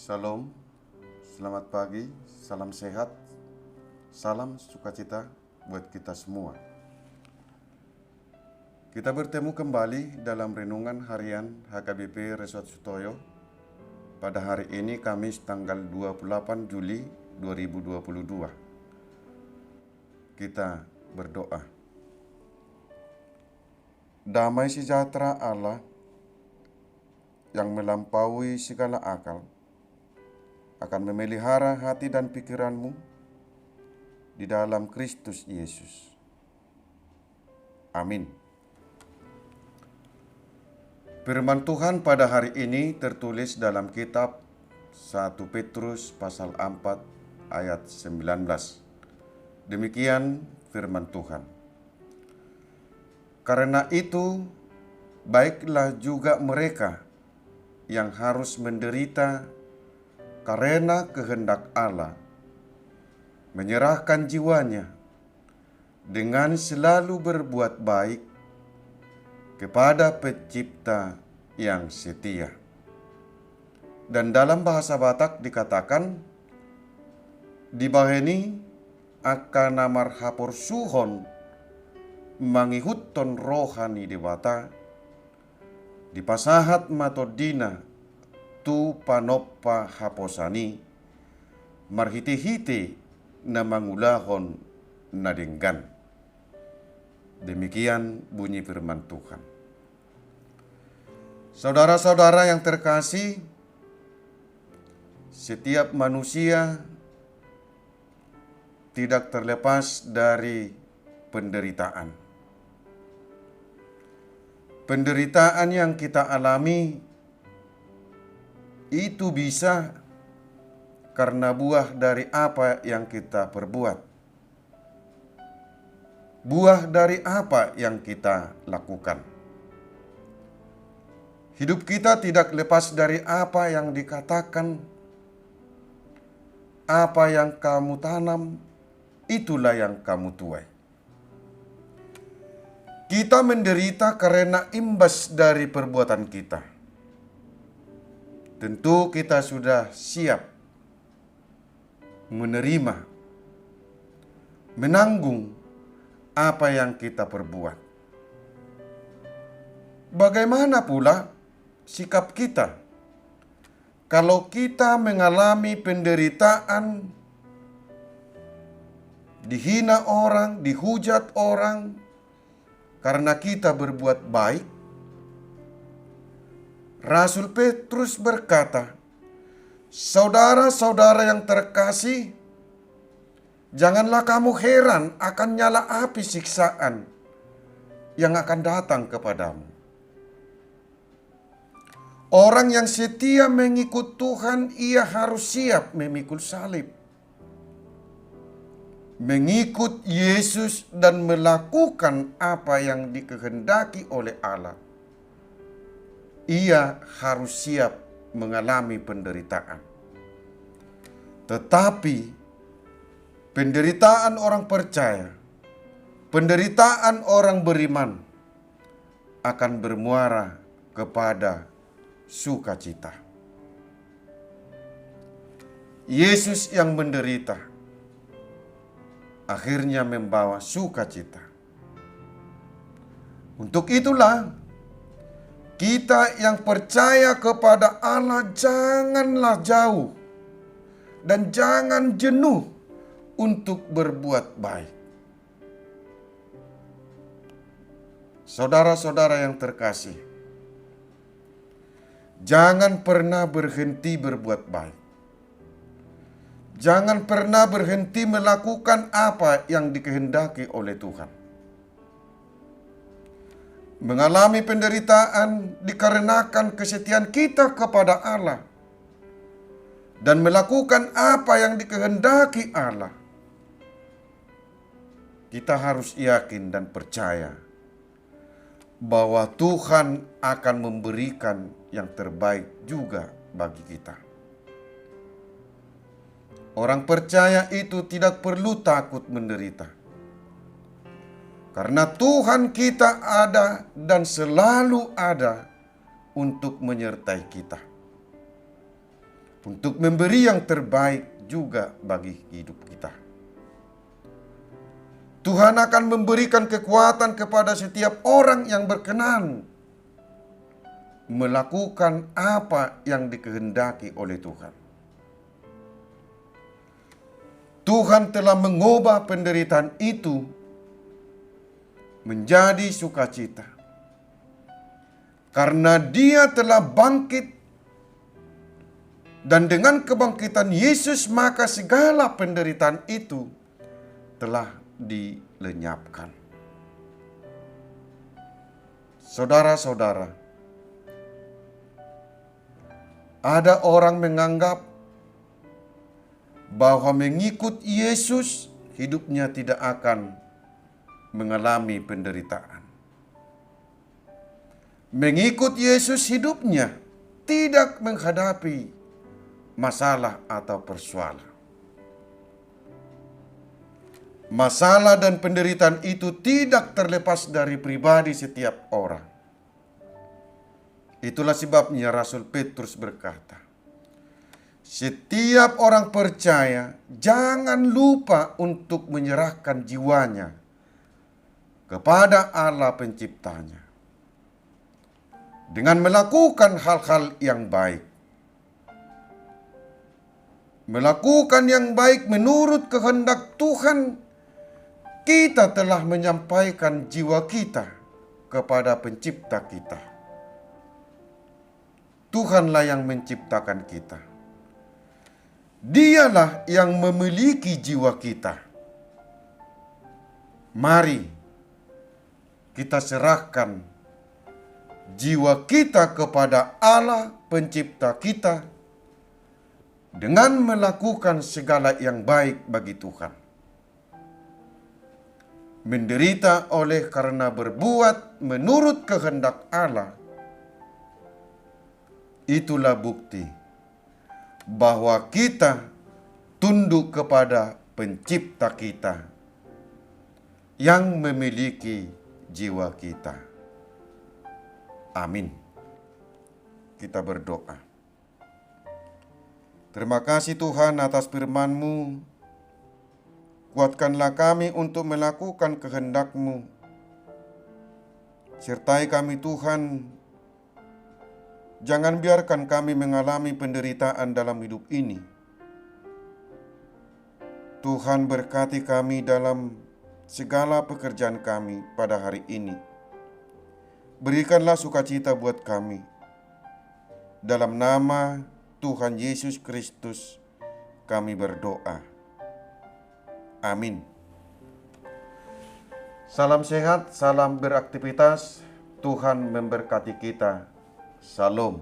Shalom, selamat pagi, salam sehat, salam sukacita buat kita semua. Kita bertemu kembali dalam renungan harian HKBP Resort Sutoyo pada hari ini Kamis tanggal 28 Juli 2022. Kita berdoa. Damai sejahtera Allah yang melampaui segala akal akan memelihara hati dan pikiranmu di dalam Kristus Yesus. Amin. Firman Tuhan pada hari ini tertulis dalam kitab 1 Petrus pasal 4 ayat 19. Demikian firman Tuhan. Karena itu, baiklah juga mereka yang harus menderita karena kehendak Allah, menyerahkan jiwanya dengan selalu berbuat baik kepada Pencipta yang setia. Dan dalam bahasa Batak dikatakan, dibaheni akan namar hapor suhon mangihutton rohani dewata, dipasahat matodina tu panoppa haposani marhite-hite na mangulahon nadenggan. Demikian bunyi firman Tuhan. Saudara-saudara yang terkasih, setiap manusia tidak terlepas dari penderitaan. Penderitaan yang kita alami itu bisa karena buah dari apa yang kita perbuat. Buah dari apa yang kita lakukan. Hidup kita tidak lepas dari apa yang dikatakan. Apa yang kamu tanam, itulah yang kamu tuai. Kita menderita karena imbas dari perbuatan kita. Tentu kita sudah siap menerima, menanggung apa yang kita perbuat. Bagaimana pula sikap kita kalau kita mengalami penderitaan, dihina orang, dihujat orang karena kita berbuat baik? Rasul Petrus berkata, saudara-saudara yang terkasih, janganlah kamu heran akan nyala api siksaan yang akan datang kepadamu. Orang yang setia mengikut Tuhan, ia harus siap memikul salib. Mengikut Yesus dan melakukan apa yang dikehendaki oleh Allah. Ia harus siap mengalami penderitaan. Tetapi penderitaan orang percaya, penderitaan orang beriman akan bermuara kepada sukacita. Yesus yang menderita akhirnya membawa sukacita. Untuk itulah kita yang percaya kepada Allah janganlah jauh dan jangan jenuh untuk berbuat baik. Saudara-saudara yang terkasih, jangan pernah berhenti berbuat baik. Jangan pernah berhenti melakukan apa yang dikehendaki oleh Tuhan. Mengalami penderitaan dikarenakan kesetiaan kita kepada Allah dan melakukan apa yang dikehendaki Allah. Kita harus yakin dan percaya bahwa Tuhan akan memberikan yang terbaik juga bagi kita. Orang percaya itu tidak perlu takut menderita. Karena Tuhan kita ada dan selalu ada untuk menyertai kita. untuk memberi yang terbaik juga bagi hidup kita. Tuhan akan memberikan kekuatan kepada setiap orang yang berkenan melakukan apa yang dikehendaki oleh Tuhan. Tuhan telah mengubah penderitaan itu menjadi sukacita. Karena Dia telah bangkit, dan dengan kebangkitan Yesus maka segala penderitaan itu telah dilenyapkan. Saudara-saudara, ada orang menganggap bahwa mengikut Yesus hidupnya tidak akan mengalami penderitaan. Mengikut Yesus hidupnya tidak menghadapi masalah atau persoalan. Masalah dan penderitaan itu tidak terlepas dari pribadi setiap orang. Itulah sebabnya Rasul Petrus berkata, setiap orang percaya jangan lupa untuk menyerahkan jiwanya kepada Allah penciptanya dengan melakukan hal-hal yang baik. Melakukan yang baik menurut kehendak Tuhan, kita telah menyampaikan jiwa kita kepada pencipta kita. Tuhanlah yang menciptakan kita. Dialah yang memiliki jiwa kita. Mari kita serahkan jiwa kita kepada Allah pencipta kita dengan melakukan segala yang baik bagi Tuhan. Menderita oleh karena berbuat menurut kehendak Allah, itulah bukti bahwa kita tunduk kepada pencipta kita yang memiliki jiwa kita. Amin. Kita berdoa. Terima kasih Tuhan atas firman-Mu. Kuatkanlah kami untuk melakukan kehendak-Mu. Sertai kami Tuhan. Jangan biarkan kami mengalami penderitaan dalam hidup ini. Tuhan berkati kami dalam segala pekerjaan kami pada hari ini. Berikanlah sukacita buat kami. Dalam nama Tuhan Yesus Kristus kami berdoa. Amin. Salam sehat, salam beraktivitas. Tuhan memberkati kita. Shalom.